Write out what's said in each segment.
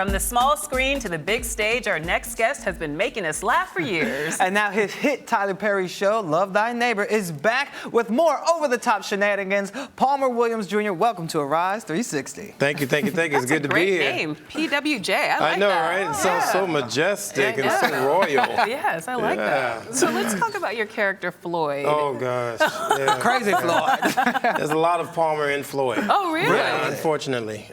From the small screen to the big stage, our next guest has been making us laugh for years. And now his hit Tyler Perry show, Love Thy Neighbor, is back with more over-the-top shenanigans. Palmer Williams Jr., welcome to Arise 360. Thank you. It's good to be here. That's a great name, PWJ. I like I know, that. right? It sounds so majestic and so royal. Yes, I like that. So let's talk about your character, Floyd. Oh, gosh. Yeah. Crazy Floyd. There's a lot of Palmer in Floyd. Oh, really?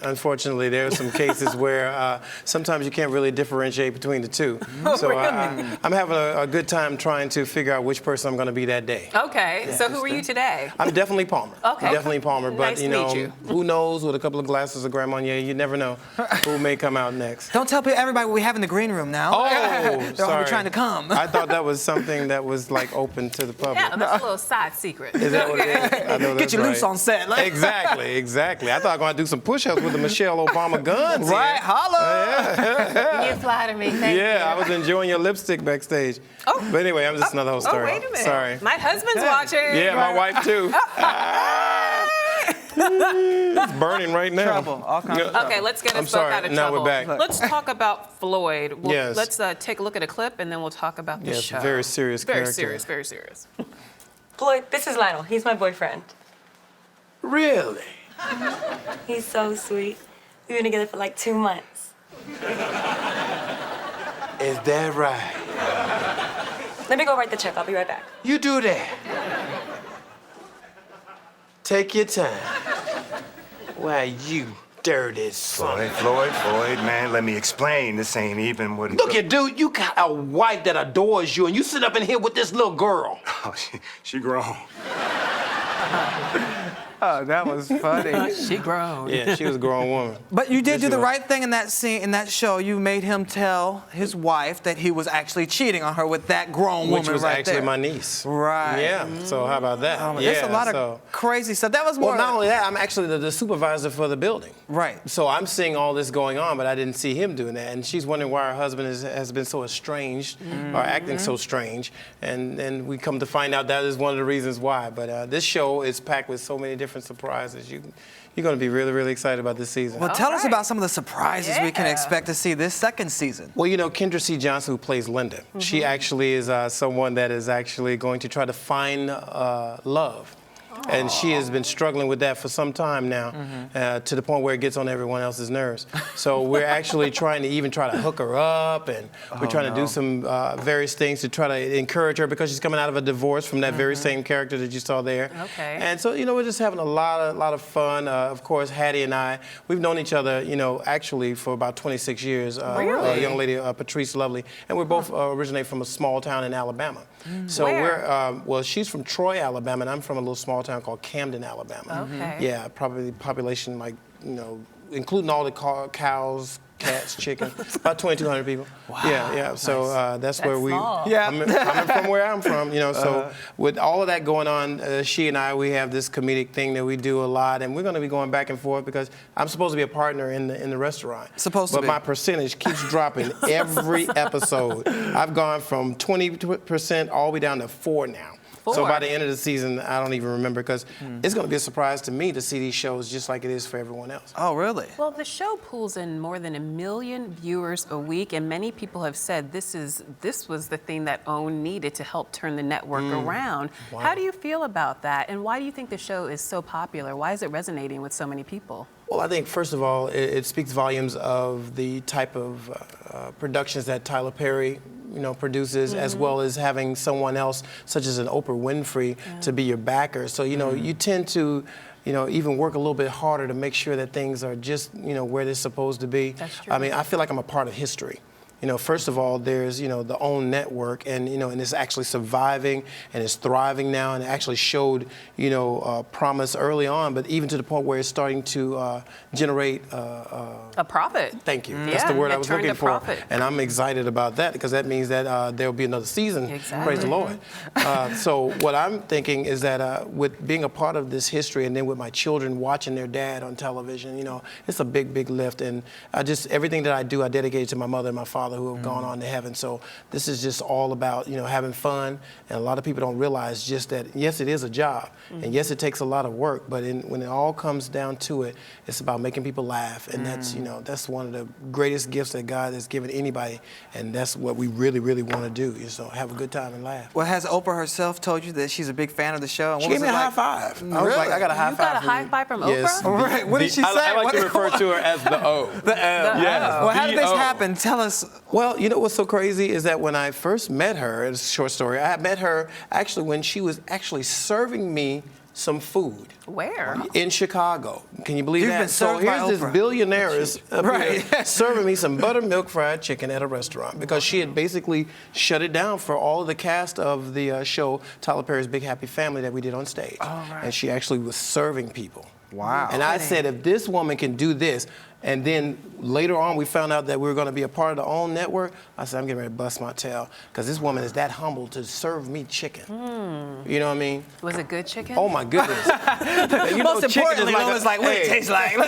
Unfortunately, there are some cases where sometimes you can't really differentiate between the two. So I'm having a good time trying to figure out which person I'm going to be that day. Okay, so who are you today? I'm definitely Palmer. Okay. Definitely Palmer, but Nice to meet you. who knows, with a couple of glasses of Grand Marnier, you never know who may come out next. Don't tell everybody what we have in the green room now. Oh, They're sorry. all trying to come. I thought that was something that was like open to the public. Yeah, that's a little side secret. Is that what it is? I know Get that's you right. loose on set. Exactly. I thought I was going to do some push-ups with the Michelle Obama guns. Right, holla. You flatter me, thank you. Yeah, I was enjoying your lipstick backstage. Oh. But anyway, I'm just another whole story. Oh, wait a minute. Sorry. My husband's watching. Yeah, my wife too. It's burning right now. Trouble, all kinds of Okay, let's get I'm us both sorry. out of Now trouble. we're back. Let's talk about Floyd. Yes. Let's take a look at a clip, and then we'll talk about the Yes, show. very serious character. Very serious. Floyd, this is Lionel. He's my boyfriend. Really? He's so sweet. We've been together for like 2 months. Is that right? Let me go write the check. I'll be right back. You do that. Take your time. Why, you dirty son. Floyd, man, let me explain. This ain't even what it Look here, dude, you got a wife that adores you, and you sit up in here with this little girl. Oh, she grown. Oh, that was funny. She grown. Yeah, she was a grown woman. But you did Yes, do you the were. right thing in that scene, in that show. You made him tell his wife that he was actually cheating on her with that grown woman Which was right actually there. my niece. Right. Yeah, so how about that? There's a lot of crazy stuff. That was more. Well, not only that, I'm actually the supervisor for the building. Right. So I'm seeing all this going on, but I didn't see him doing that. And she's wondering why her husband has been so estranged or acting so strange. And we come to find out that is one of the reasons why. But this show is packed with so many different surprises. You're going to be really, really excited about this season. Well, tell us right. about some of the surprises we can expect to see this second season. Well, Kendra C. Johnson, who plays Linda, she actually is someone that is actually going to try to find love. And she has been struggling with that for some time now, to the point where it gets on everyone else's nerves. So we're actually trying to hook her up, and we're trying to do some various things to try to encourage her, because she's coming out of a divorce from that very same character that you saw there. Okay. And so, we're just having a lot of fun. Of course, Hattie and I, we've known each other, actually for about 26 years. Really? A young lady, Patrice Lovely, and we're both originate from a small town in Alabama. So Where? we're, she's from Troy, Alabama, and I'm from a little small town called Camden, Alabama. Okay. Yeah, probably population like, including all the cows, cats, chicken, about 2,200 people. Wow. Yeah. So that's where we. small. Yeah. Coming from where I'm from, So with all of that going on, she and I, we have this comedic thing that we do a lot, and we're going to be going back and forth because I'm supposed to be a partner in the restaurant. Supposed to But be. my percentage keeps dropping every episode. I've gone from 20% all the way down to 4 now. So by the end of the season, I don't even remember, because it's going to be a surprise to me to see these shows just like it is for everyone else. Oh, really? Well, the show pulls in more than 1 million viewers a week, and many people have said this was the thing that OWN needed to help turn the network around. Wow. How do you feel about that, and why do you think the show is so popular? Why is it resonating with so many people? Well, I think, first of all, it speaks volumes of the type of productions that Tyler Perry produces, as well as having someone else, such as an Oprah Winfrey, to be your backer. So, you tend to, even work a little bit harder to make sure that things are just, where they're supposed to be. That's true. I mean, I feel like I'm a part of history. First of all, there's, the OWN network, and, and it's actually surviving and it's thriving now, and it actually showed, promise early on, but even to the point where it's starting to generate A profit. Thank you. That's the word I was turned looking a for. profit. And I'm excited about that, because that means that there'll be another season. Exactly. Praise the Lord. So what I'm thinking is that with being a part of this history, and then with my children watching their dad on television, it's a big, big lift. And everything that I do, I dedicate to my mother and my father. Father who have gone on to heaven. So this is just all about, having fun. And a lot of people don't realize just that, yes, it is a job. And yes, it takes a lot of work. But when it all comes down to it, it's about making people laugh. And that's, that's one of the greatest gifts that God has given anybody. And that's what we really, really want to do, is have a good time and laugh. Well, has Oprah herself told you that she's a big fan of the show? And She what gave was me it a like? high five. I was like, I got a high You five. got a for high you. five from Yes. Oprah? Right. What did she say? I like to refer to her as the O. Yes. Well, how did this the O. happen? Tell us. Well, you know what's so crazy is that when I first met her, it's a short story, I met her actually when she was actually serving me some food. Where? In Chicago. Can you believe You've that? been served by here's this Oprah. billionaire is up Right. here serving me some buttermilk fried chicken at a restaurant because she had basically shut it down for all of the cast of the show Tyler Perry's Big Happy Family that we did on stage. Oh, right. And she actually was serving people. Wow. And I said, if this woman can do this, and then later on we found out that we were going to be a part of the OWN network, I said, I'm getting ready to bust my tail because this woman is that humble to serve me chicken. You know what I mean? Was it good chicken? Oh my goodness. Most importantly, chicken Lois like, what it tastes like.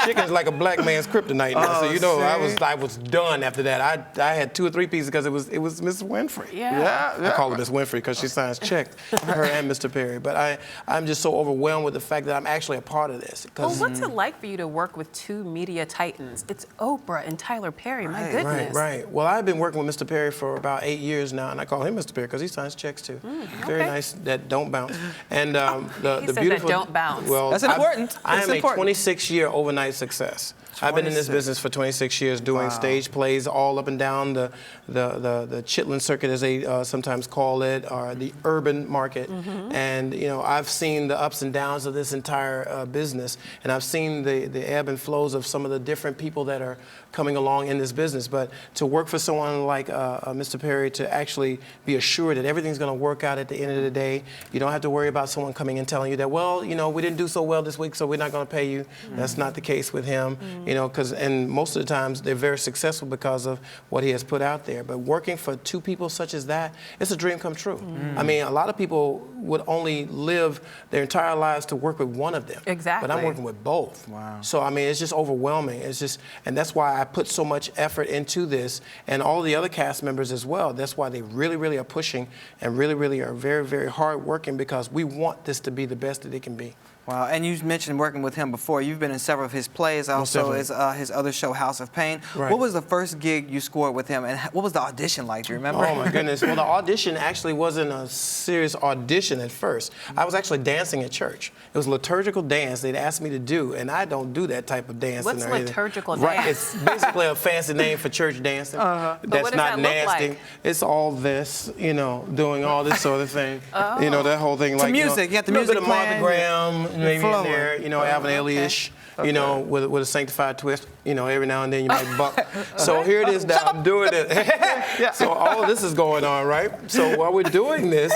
Chicken's like a black man's kryptonite now. So I was done after that. I had 2 or 3 pieces because it was Miss Winfrey. Yeah. I call her Miss Winfrey because she signs checks, her and Mr. Perry. But I'm just so overwhelmed with the fact that I'm actually a part of this. Well, what's it like for you to work with 2 media titans? It's Oprah and Tyler Perry. My goodness. Right. Well, I've been working with Mr. Perry for about 8 years now, and I call him Mr. Perry because he signs checks too. Very nice, that don't bounce. And He the said beautiful that don't bounce. Well, That's important. I That's am important. a 26-year overnight success. I've been in this 26. business for 26 years doing stage plays all up and down the Chitlin circuit, as they sometimes call it, or the urban market. And I've seen the ups and downs of this entire business, and I've seen the ebb and flows of some of the different people that are coming along in this business. But to work for someone like Mr. Perry, to actually be assured that everything's going to work out at the end of the day, you don't have to worry about someone coming and telling you that, well, we didn't do so well this week, so we're not going to pay you. That's not the case with him. And most of the times they're very successful because of what he has put out there. But working for 2 people such as that, it's a dream come true. I mean, a lot of people would only live their entire lives to work with one of them. Exactly. But I'm working with both. Wow. So I mean, it's just overwhelming. And that's why I put so much effort into this, and all the other cast members as well. That's why they really, really are pushing and really, really are very, very hard working, because we want this to be the best that it can be. Wow, and you mentioned working with him before. You've been in several of his plays, also his other show, House of Pain. Right. What was the first gig you scored with him, and what was the audition like? Do you remember? Oh my goodness. Well, the audition actually wasn't a serious audition at first. I was actually dancing at church. It was a liturgical dance they'd asked me to do, and I don't do that type of dancing. What's or anything. liturgical Right. dance? It's basically a fancy name for church dancing. But That's what does not that look nasty. like? It's all this, doing all this sort of thing. That whole thing. Some music. You got the a music little bit of Martha playing. Graham, maybe in flowing. there. Alvin Ailey-ish. With a sanctified twist. Every now and then you might buck. So here it is that I'm doing it. So all of this is going on, right? So while we're doing this,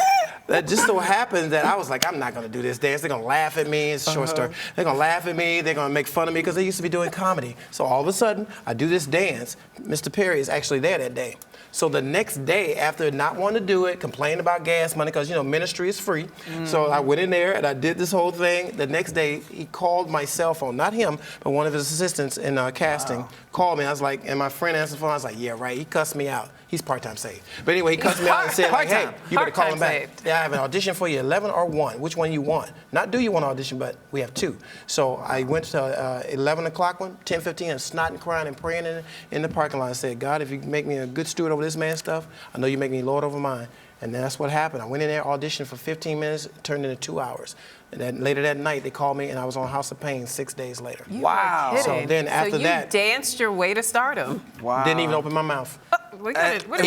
that just so happened that I was like, I'm not going to do this dance. They're going to laugh at me. It's a short story. They're going to laugh at me. They're going to make fun of me because they used to be doing comedy. So all of a sudden, I do this dance. Mr. Perry is actually there that day. So the next day, after not wanting to do it, complaining about gas money, because, ministry is free. So I went in there and I did this whole thing. The next day, he called my cell phone, not him, but one of his assistants in casting, called me. I was like, and my friend answered the phone. I was like, yeah, right. He cussed me out. He's part-time saved. But anyway, he cussed me out and said, like, hey, you better call him back. Part-time saved. Yeah, I have an audition for you, 11 or 1. Which one you want? Not do you want to audition, but we have 2. So I went to 11 o'clock one, 10:15, and snotting, crying, and praying in the parking lot. I said, God, if you make me a good steward over this man's stuff, I know you make me Lord over mine. And that's what happened. I went in there, auditioned for 15 minutes, it turned into 2 hours. And then later that night, they called me, and I was on House of Pain 6 days later. Wow. So then after you that, danced your way to stardom. Wow. didn't even open my mouth. We got it. Right.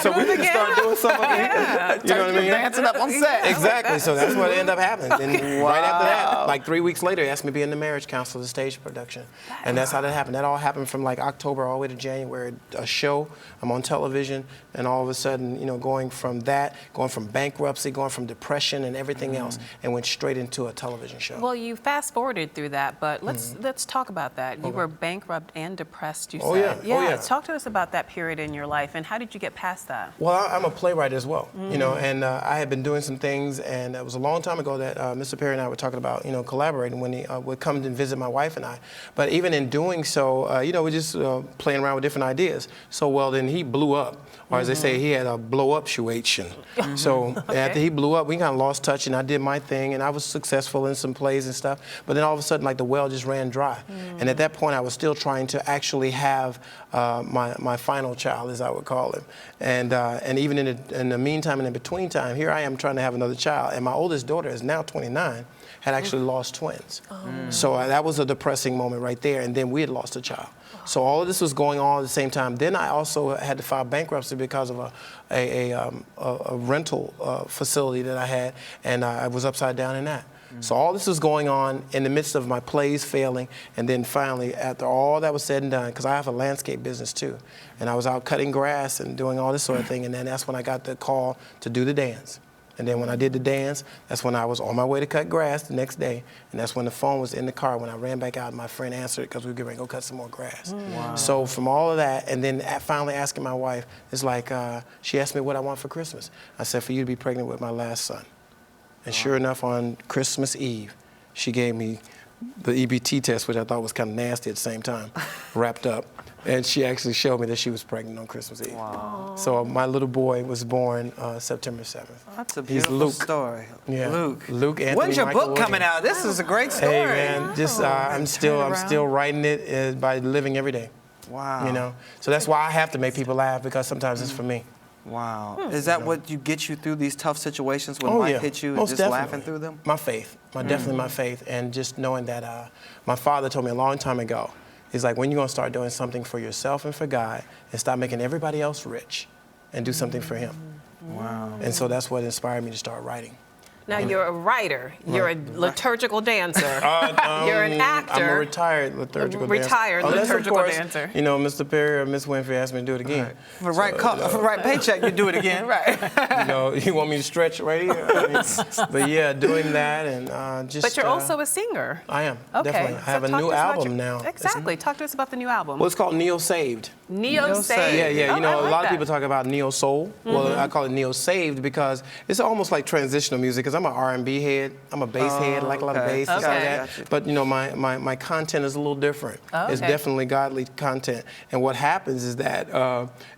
So we need to start doing something. You know what I mean? Dancing up on set. Exactly. So that's what ended up happening. And right after that, like 3 weeks later, they asked me to be in the Marriage Council, the stage production. And that's how that happened. That all happened from like October all the way to January. A show, I'm on television, and all of a sudden, going from bankruptcy, going from depression and everything else, and went straight into a television show. Well, you fast forwarded through that, but let's talk about that. You were bankrupt and depressed, you Oh said. yeah. talk to us about that period in your life, and how did you get past that? Well, I'm a playwright as well, you know, and I had been doing some things, and it was a long time ago that Mr. Perry and I were talking about, you know, collaborating when he would come and visit my wife and I. But even in doing so, you know, we're just playing around with different ideas. So, well, then he blew up, or as they say, he had a blow-up situation. So after he blew up, we kind of lost touch, and I did my thing, and I was successful in some plays and stuff. But then all of a sudden, like, the well just ran dry. And at that point, I was still trying to actually have my final child, as I would call him. And even in the meantime and in between time, here I am trying to have another child. And my oldest daughter is now 29, had actually lost twins. So that was a depressing moment right there. And then we had lost a child. So all of this was going on at the same time. Then I also had to file bankruptcy because of a rental facility that I had, and I was upside down in that. So all this was going on in the midst of my plays failing, and then finally, after all that was said and done, because I have a landscape business too, and I was out cutting grass and doing all this sort of thing, and then that's when I got the call to do the dance. And then when I did the dance, that's when I was on my way to cut grass the next day, and that's when the phone was in the car. When I ran back out, and my friend answered because we were getting ready to go cut some more grass. Wow. So from all of that, and then finally asking my wife, it's like she asked me what I want for Christmas. I said, for you to be pregnant with my last son. And sure enough, on Christmas Eve, she gave me the EBT test, which I thought was kind of nasty at the same time, wrapped up. And she actually showed me that she was pregnant on Christmas Eve. Wow. So my little boy was born September 7th. That's a beautiful story. Yeah. Luke Anthony When's your Michael book coming out? This is a great story. Hey, man, just I'm still writing it by living every day. Wow. You know, so that's why I have to make people laugh, because sometimes it's for me. Wow. Is that what you get you through these tough situations when life hits you, most just definitely. laughing through them? My faith, definitely my faith, and just knowing that my father told me a long time ago, he's like, when you're gonna start doing something for yourself and for God, and stop making everybody else rich, and do something for Him. Wow. And so that's what inspired me to start writing. Now, you're a writer, you're a liturgical dancer, you're an actor. I'm a retired liturgical dancer. Retired Unless, liturgical of course, dancer. You know, Mr. Perry or Miss Winfrey asked me to do it again. For right paycheck, you do it again, right? You know, you want me to stretch right here? I mean, but yeah, doing that and just. But you're also a singer. I am, Okay. definitely. I have a new album now. Exactly. Talk to us about the new album. Well, it's called Neo Saved. Neo Saved. Yeah. You know, I like a lot that. of people talk about neo soul. Well, I call it Neo Saved because it's almost like transitional music. Because I'm an R&B head, I'm a bass head, I like a lot of bass and stuff like that. Gotcha. But you know, my content is a little different. It's definitely godly content. And what happens is that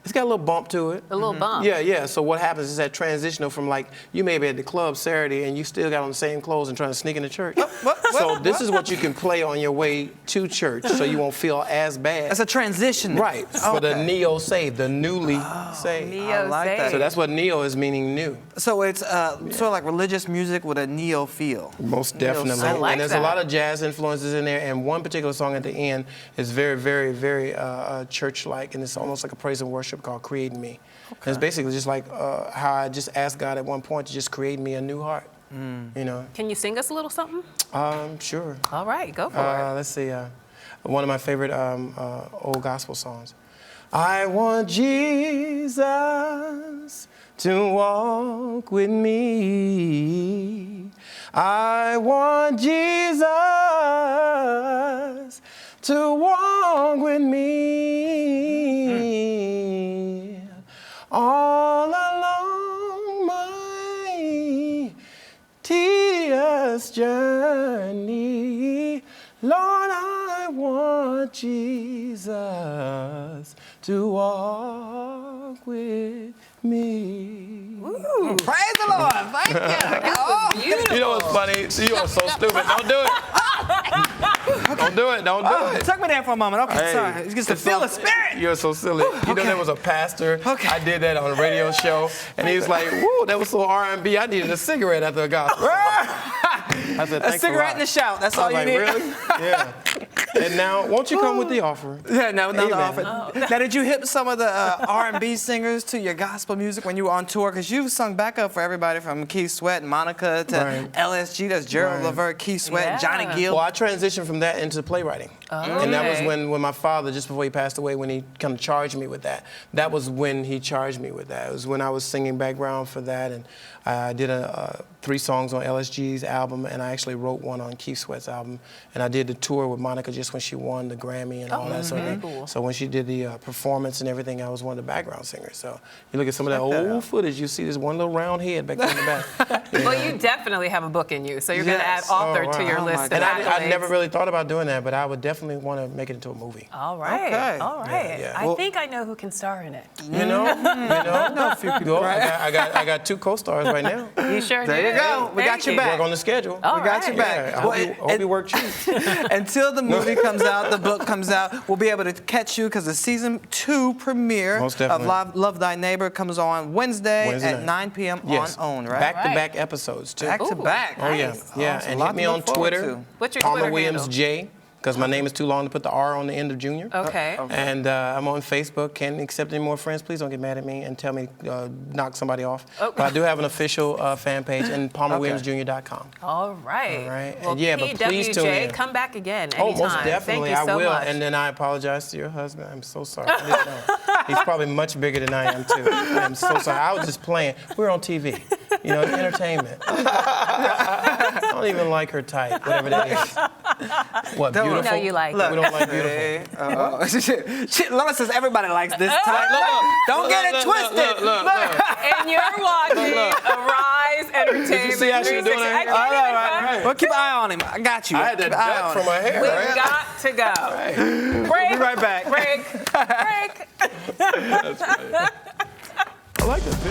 it's got a little bump to it. A little bump. Yeah. So what happens is that transitional from, like, you may be at the club Saturday and you still got on the same clothes and trying to sneak into church. So this is what you can play on your way to church, so you won't feel as bad. It's a transition. Right, for the neo saved, the newly saved. Neo I like that. Saved. So that's what neo is, meaning new. So it's sort of like religious music with a neo feel. Most definitely. I like and there's that. a lot of jazz influences in there, and one particular song at the end is very, very, very church-like, and it's almost like a praise and worship called Create in Me. And it's basically just like how I just asked God at one point to just create me a new heart. You know? Can you sing us a little something? Sure. All right, go for it. Let's see. One of my favorite old gospel songs. I want Jesus to walk with me. I want Jesus to walk with me. All along my tedious journey, Lord, I want Jesus to walk with me. Ooh, praise the Lord. Thank you. You know what's funny? You are so stupid. Don't do it. Don't do it. Don't do it. Tuck me there for a moment. Okay, Hey, sorry. It's just to feel the spirit. You're so silly. You know, there was a pastor. Okay. I did that on a radio show, and he was like, "Woo, that was so R&B. I needed a cigarette after a gospel." I said, A "Thanks cigarette lot." and a shout. That's I all was you like, need. really? Yeah. And now, won't you come with the offering? Yeah, no, the Amen. offer. Now, did you hit some of the R&B singers to your gospel music when you were on tour? Because you've sung backup for everybody from Keith Sweat and Monica to Right. LSG. That's Gerald Right. Levert, Keith Sweat, Yeah. Johnny Gill. Well, I transitioned from that into playwriting. And that was Okay. when my father, just before he passed away, when he kind of charged me with that. That was when he charged me with that. It was when I was singing background for that, and I did 3 songs on LSG's album, and I actually wrote one on Keith Sweat's album. And I did the tour with Monica just when she won the Grammy and all that sort of thing. Cool. So when she did the performance and everything, I was one of the background singers. So you look at some of that old footage, you see this one little round head back in the back. Well, you definitely have a book in you, so you're going to add Yes. author Oh, to your wow. list of And I accolades. never really thought about doing that, but I would definitely want to make it into a movie. All right. Okay. All right. Yeah. I Well- think I know who can star in it. You know, I know a few people. I got 2 co-stars right now. You sure There you do. go. We got Thank your you. back. Work on the schedule. All We got your right. back. Yeah, I hope you work cheap. Until the movie comes out, the book comes out, we'll be able to catch you because the season 2 premiere Most of definitely. Love Thy Neighbor comes on Wednesday Wednesday at night. 9 p.m. Yes. on OWN, right? Back-to-back episodes too. Back to back. Oh yeah, Nice. yeah. Awesome. And Lot hit me to on look forward Twitter. to. What's your Palmer Twitter Williams handle? J, because my name is too long to put the R on the end of Junior. Okay. And I'm on Facebook. Can't accept any more friends. Please don't get mad at me and tell me knock somebody off. Oh. But I do have an official fan page and PalmerWilliamsJr.com. All right. All right. Well, And yeah, but please tune PWJ, in. come back again Oh, anytime. most definitely, Thank you I so will. much. And then I apologize to your husband. I'm so sorry. I didn't know. He's probably much bigger than I am too. I'm so sorry. I was just playing. We're on TV. You know, it's entertainment. I don't even like her type, whatever that is. What, Don't- we beautiful? know you like We it. don't like beautiful. Shit, Lola says everybody likes this type. Don't get it twisted. And you're watching Arise Entertainment. see how she 360. doing I that? can't All even right. find- Well, keep an eye on him. I got you. I had that Keep an eye duck on from him. her hair. We've Right? got to go. Break. We'll be right back. Break. Break. I like this.